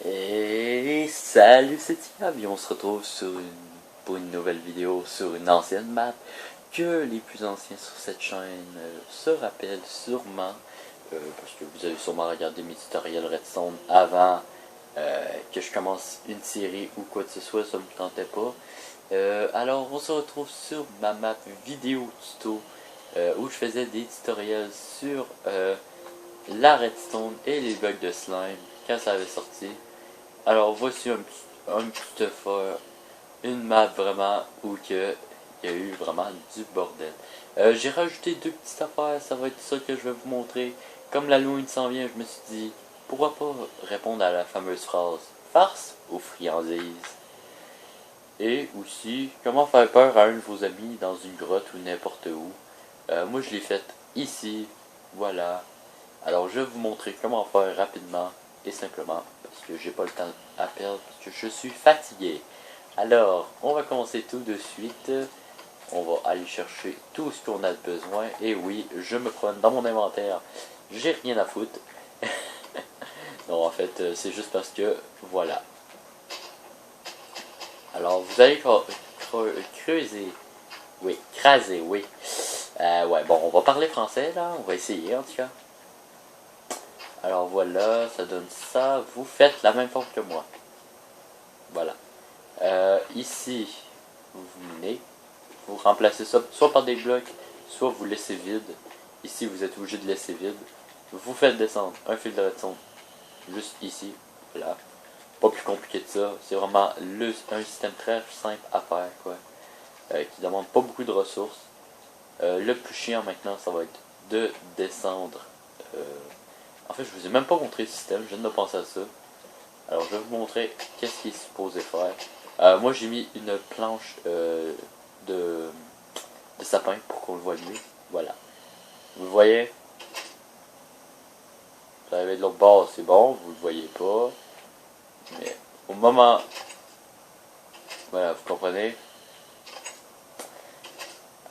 Et salut, c'est Tia, et on se retrouve pour une nouvelle vidéo sur une ancienne map que les plus anciens sur cette chaîne se rappellent sûrement, parce que vous avez sûrement regardé mes tutoriels Redstone avant que je commence une série ou quoi que ce soit, ça me tentait pas. Alors on se retrouve sur ma map vidéo tuto où je faisais des tutoriels sur la Redstone et les bugs de slime quand ça avait sorti. Alors voici un petit effort, une map vraiment où il y a eu vraiment du bordel. J'ai rajouté deux petites affaires, ça va être ça que je vais vous montrer. Comme l'Halloween s'en vient, je me suis dit, pourquoi pas répondre à la fameuse phrase farce ou friandise. Et aussi, comment faire peur à un de vos amis dans une grotte ou n'importe où. Moi je l'ai fait ici, voilà. Alors je vais vous montrer comment faire rapidement et simplement parce que j'ai pas le temps à perdre parce que je suis fatigué. Alors on va commencer tout de suite. On va aller chercher tout ce qu'on a besoin. Et oui, je me promène dans mon inventaire. J'ai rien à foutre. Non, en fait, c'est juste parce que voilà. Alors vous allez creuser. Oui, craser, oui. Ouais, bon, on va parler français là. On va essayer en tout cas. Alors voilà, ça donne ça. Vous faites la même forme que moi. Voilà. Ici, vous venez, vous remplacez ça soit par des blocs, soit vous laissez vide. Ici, vous êtes obligé de laisser vide. Vous faites descendre un fil de redstone juste ici. Voilà. Pas plus compliqué que ça. C'est vraiment un système très simple à faire, quoi. Qui demande pas beaucoup de ressources. Le plus chiant maintenant, ça va être de descendre. Euh, En fait, je vous ai même pas montré le système, je viens de penser à ça. Alors, je vais vous montrer qu'est-ce qu'il est supposé faire. Moi, j'ai mis une planche de, de sapin pour qu'on le voit mieux. Voilà. Vous le voyez? Vous avez de l'autre bord, c'est bon, vous le voyez pas. Mais au moment... Voilà, vous comprenez?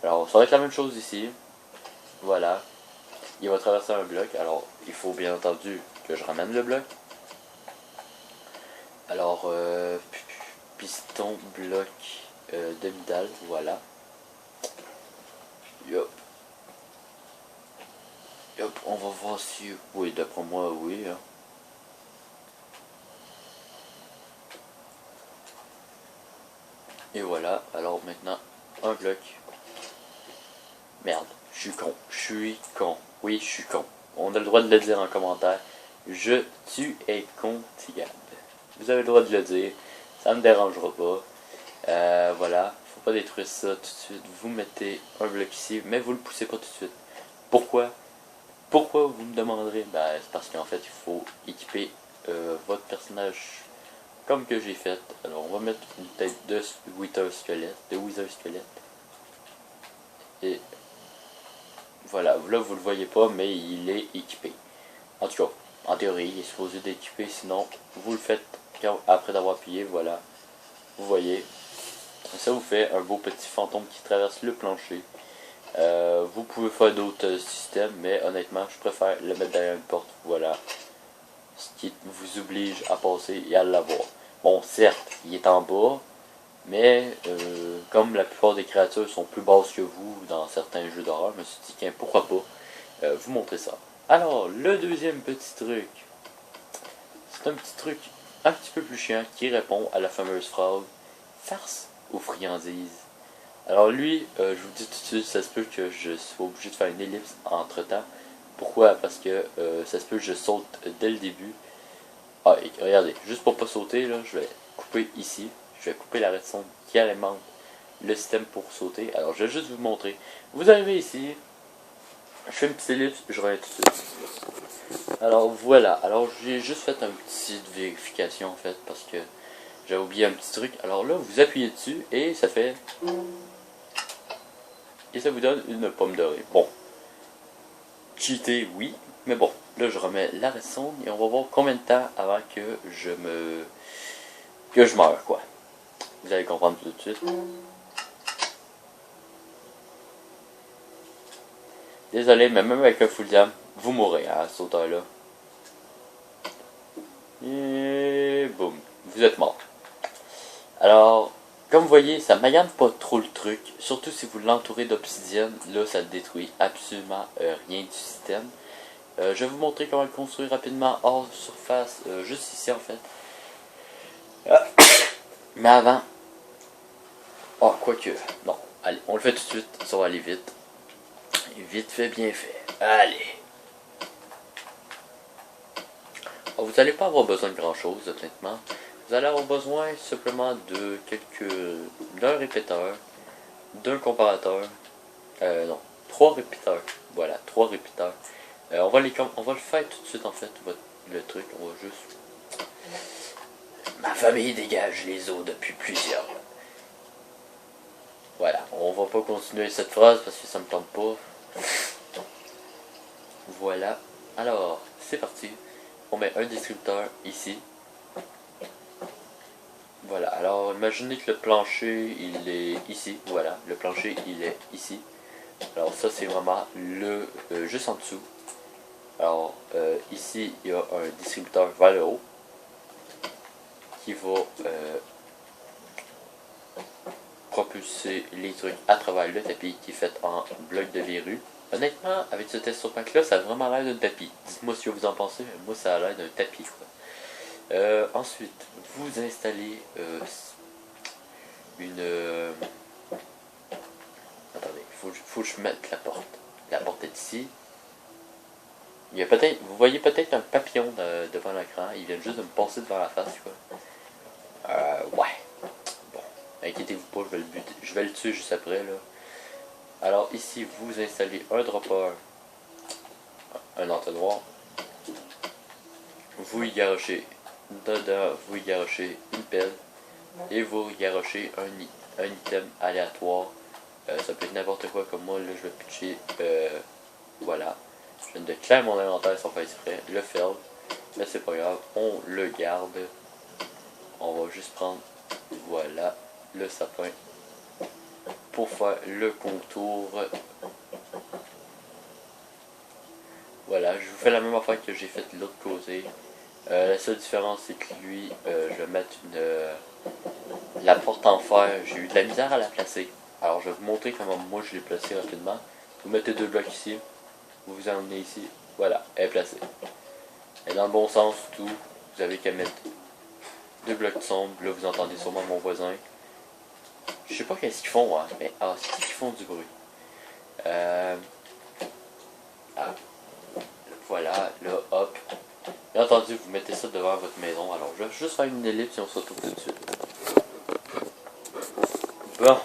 Alors, ça va être la même chose ici. Voilà. Il va traverser un bloc. Alors, il faut bien entendu que je ramène le bloc. Alors, piston, bloc, demi-dalle, voilà. Yop. Yop, on va voir si... Oui, d'après moi, oui. Hein. Et voilà, alors maintenant, un bloc. Merde, je suis con. Je suis con. Oui, je suis con. On a le droit de le dire en commentaire. Tu es con, Tigad. Vous avez le droit de le dire. Ça me dérangera pas. Voilà, faut pas détruire ça tout de suite. Vous mettez un bloc ici, mais vous le poussez pas tout de suite. Pourquoi? Pourquoi vous me demanderez? Ben, c'est parce qu'en fait, il faut équiper votre personnage comme que j'ai fait. Alors, on va mettre une tête de Wither squelette, Et voilà, là vous le voyez pas, mais il est équipé. En tout cas, en théorie, il est supposé d'être équipé, sinon vous le faites après d'avoir appuyé, voilà. Vous voyez, ça vous fait un beau petit fantôme qui traverse le plancher. Vous pouvez faire d'autres systèmes, mais honnêtement, je préfère le mettre derrière une porte, voilà. Ce qui vous oblige à passer et à l'avoir. Bon, certes, il est en bas, mais comme la plupart des créatures sont plus basses que vous dans certains jeux d'horreur, je me suis dit, tiens, pourquoi pas vous montrer ça. Alors, le deuxième petit truc, c'est un petit truc un petit peu plus chiant qui répond à la fameuse phrase farce ou friandise. Alors lui, je vous dis tout de suite, ça se peut que je sois obligé de faire une ellipse entre temps. Pourquoi? Parce que ça se peut que je saute dès le début. Ah, et regardez, juste pour pas sauter, là, je vais couper ici. Je vais couper la redstone qui alimente le système pour sauter. Alors, je vais juste vous montrer. Vous arrivez ici, je fais une petite ellipse, je reviens tout de suite. Alors, voilà. Alors, j'ai juste fait une petite vérification, en fait, parce que j'avais oublié un petit truc. Alors là, vous appuyez dessus et ça fait... Et ça vous donne une pomme dorée. Bon. Cheaté, oui. Mais bon, là, je remets la redstone et on va voir combien de temps avant que je meure, quoi. Vous allez comprendre tout de suite. Désolé, mais même avec un full diam, vous mourrez à ce hauteur-là. Et vous êtes mort. Alors, comme vous voyez, ça magane pas trop le truc, surtout si vous l'entourez d'obsidienne, là ça ne détruit absolument rien du système. Je vais vous montrer comment le construire rapidement hors surface, juste ici en fait. Mais avant, oh quoique, non, allez, on le fait tout de suite, ça va aller vite. Vite fait, bien fait. Allez. Oh, vous n'allez pas avoir besoin de grand chose, honnêtement. Vous allez avoir besoin simplement de d'un répéteur, d'un comparateur, non, 3 répéteurs. Voilà, 3 répéteurs. On va le faire tout de suite en fait, le truc. On va juste. Ma famille dégage les eaux depuis plusieurs. Voilà, on va pas continuer cette phrase parce que ça me tente pas. Voilà. Alors, c'est parti. On met un distributeur ici. Voilà, alors imaginez que le plancher il est ici. Voilà, le plancher il est ici. Alors ça c'est vraiment le juste en dessous. Alors ici il y a un distributeur vers le haut qui va propulser les trucs à travers le tapis qui est fait en bloc de verrue. Honnêtement, avec ce texture pack là, ça a vraiment l'air d'un tapis. Dites-moi ce que vous en pensez, mais moi ça a l'air d'un tapis quoi. Ensuite, vous installez une... attendez, faut que je mette la porte. La porte est ici. Il y a peut-être, vous voyez peut-être un papillon devant l'écran. Il vient juste de me passer devant la face, quoi. Ouais. Bon, inquiétez-vous pas, je vais le tuer juste après, là. Alors ici, vous installez un dropper, un entonnoir. Vous y garochez dedans, vous y garochez une pelle. Et vous y garochez un item aléatoire. Ça peut être n'importe quoi, comme moi, là, je vais pitcher, voilà. Je viens de clairer mon inventaire sans faire exprès, le fel. Mais c'est pas grave, on le garde. On va juste prendre, voilà, le sapin pour faire le contour. Voilà, je vous fais la même affaire que j'ai fait de l'autre côté. La seule différence, c'est que lui, je vais mettre la porte en fer. J'ai eu de la misère à la placer. Alors, je vais vous montrer comment moi je l'ai placé rapidement. Vous mettez 2 blocs ici. Vous vous emmenez ici. Voilà, elle est placée. Elle est dans le bon sens, tout. Vous avez qu'à mettre 2 blocs sombres. Là, vous entendez sûrement mon voisin. Je sais pas qu'est-ce qu'ils font, hein, mais c'est qu'ils font du bruit. Voilà, là, hop. Bien entendu, vous mettez ça devant votre maison. Alors, je vais juste faire une ellipse et on se retrouve tout de suite. Bon,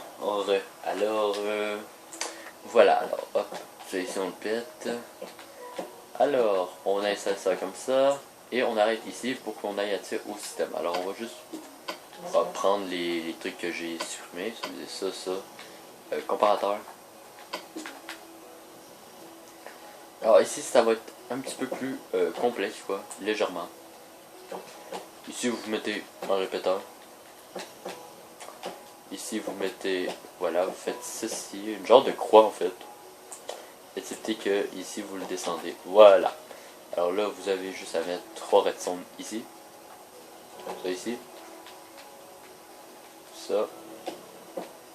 alors, voilà, alors, hop, ici on le pète. Alors, on installe ça comme ça, et on arrête ici pour qu'on aille accès au système. Alors, on va juste prendre les trucs que j'ai supprimés, ça, comparateur. Alors ici, ça va être un petit peu plus complexe, quoi, légèrement. Ici, vous mettez un répéteur. Ici, vous mettez, voilà, vous faites ceci, une genre de croix en fait. Excepté que ici, vous le descendez. Voilà. Alors là, vous avez juste à mettre 3 redstones ici. Ça ici. Ça.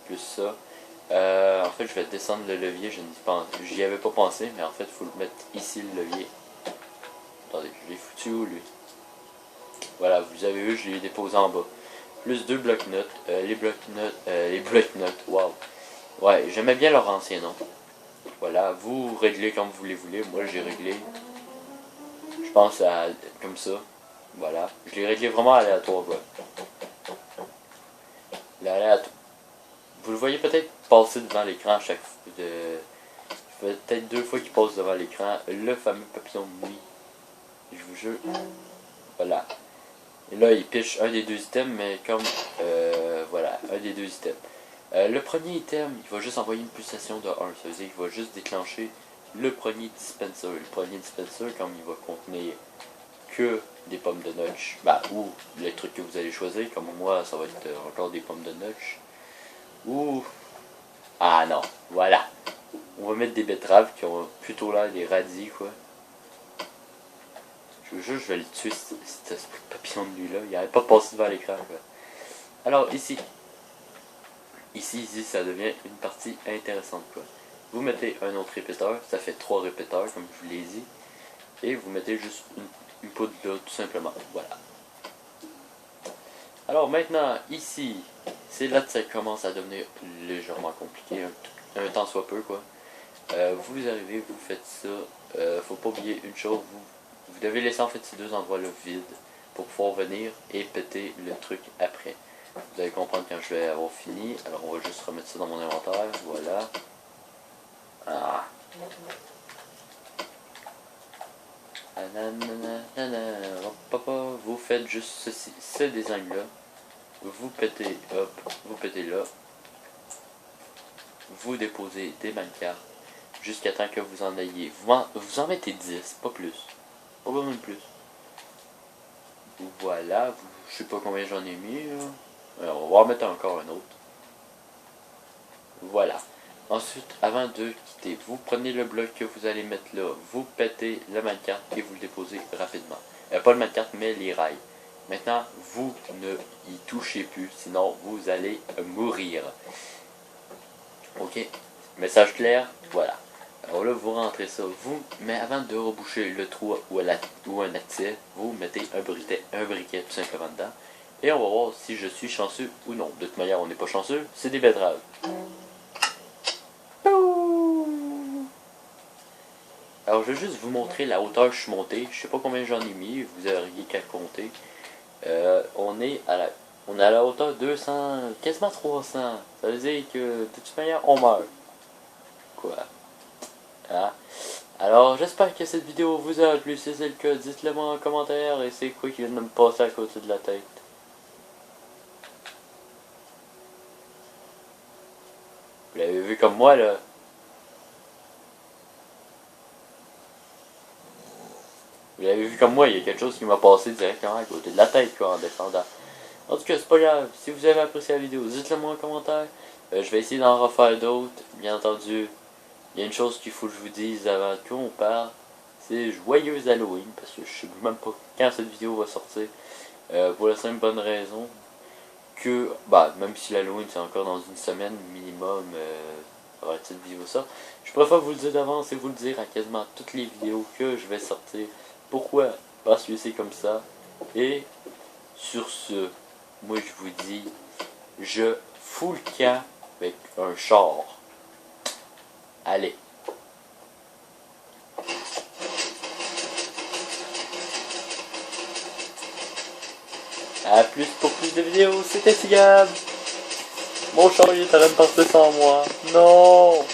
Plus ça. En fait, je vais descendre le levier. J'y avais pas pensé, mais en fait, il faut le mettre ici, le levier. Attendez, je l'ai foutu où, lui? Voilà, vous avez vu, je l'ai déposé en bas. Plus 2 blocs-notes. Les blocs-notes, waouh. Ouais, j'aimais bien leur ancien nom. Voilà, vous réglez comme vous les voulez. Moi, j'ai réglé, je pense, comme ça. Voilà, je l'ai réglé vraiment aléatoire, quoi. L'aléatoire. Vous le voyez peut-être passer devant l'écran à chaque fois. Peut-être 2 fois qu'il passe devant l'écran. Le fameux papillon de nuit. Je vous jure. Voilà. Et là, il piche un des 2 items, mais comme... voilà, un des 2 items. Le premier item, il va juste envoyer une pulsation de 1. Ça veut dire qu'il va juste déclencher le premier dispenser. Le premier dispenser, comme il va contenir que des pommes de notch, ou les trucs que vous allez choisir, comme moi, ça va être encore des pommes de notch. Ou... ah non, voilà. On va mettre des betteraves qui ont plutôt l'air des radis, quoi. Je vous jure, je vais le tuer, ce papillon. champion de lui là, il n'arrête pas de passer devant l'écran quoi. Alors ici, ça devient une partie intéressante quoi. Vous mettez un autre répéteur, ça fait 3 répéteurs comme je vous l'ai dit, et vous mettez juste une poudre là tout simplement, voilà. Alors maintenant ici, c'est là que ça commence à devenir légèrement compliqué, un temps soit peu quoi. Vous arrivez, vous faites ça, faut pas oublier une chose, vous devez laisser en fait ces deux endroits là vides pour pouvoir venir et péter le truc après. Vous allez comprendre quand je vais avoir fini. Alors on va juste remettre ça dans mon inventaire, voilà. Ah. Vous faites juste ceci, ce design là. Vous pétez, hop, vous pétez là. Vous déposez des minecarts jusqu'à temps que vous en ayez. Vous en mettez 10, pas plus. Pas besoin de plus. Voilà, je sais pas combien j'en ai mis. Alors, on va en mettre encore un autre. Voilà. Ensuite, avant de quitter, vous prenez le bloc que vous allez mettre là, vous pétez le minecart et vous le déposez rapidement. Pas le minecart, mais les rails. Maintenant, vous ne y touchez plus, sinon vous allez mourir. Ok, message clair, voilà. Alors là, vous rentrez ça, mais avant de reboucher le trou ou un accès, vous mettez un briquet tout simplement dedans. Et on va voir si je suis chanceux ou non. De toute manière, on n'est pas chanceux, c'est des betteraves. Alors je vais juste vous montrer la hauteur que je suis monté. Je sais pas combien j'en ai mis, vous auriez qu'à compter. On est à la hauteur 200, quasiment 300. Ça veut dire que de toute manière on meurt. Quoi? Hein? Alors j'espère que cette vidéo vous a plu. Si c'est le cas, dites-le moi en commentaire. Et c'est quoi qui vient de me passer à côté de la tête? Vous l'avez vu comme moi là? Vous l'avez vu comme moi, il y a quelque chose qui m'a passé directement à côté de la tête quoi, en descendant. En tout cas, c'est pas grave. Si vous avez apprécié la vidéo, dites-le moi en commentaire. Je vais essayer d'en refaire d'autres. Bien entendu, il y a une chose qu'il faut que je vous dise avant qu'on parle. C'est joyeux Halloween. Parce que je sais même pas quand cette vidéo va sortir. Pour la simple bonne raison que, même si l'Halloween c'est encore dans une semaine minimum, avoir cette vidéo ça. Je préfère vous le dire d'avance et vous le dire à quasiment toutes les vidéos que je vais sortir. Pourquoi? Parce que c'est comme ça. Et sur ce, moi je vous dis, je fous le camp avec un char. Allez. A plus pour plus de vidéos, c'était Sigab. Mon char il est en train de partir sans moi. Non.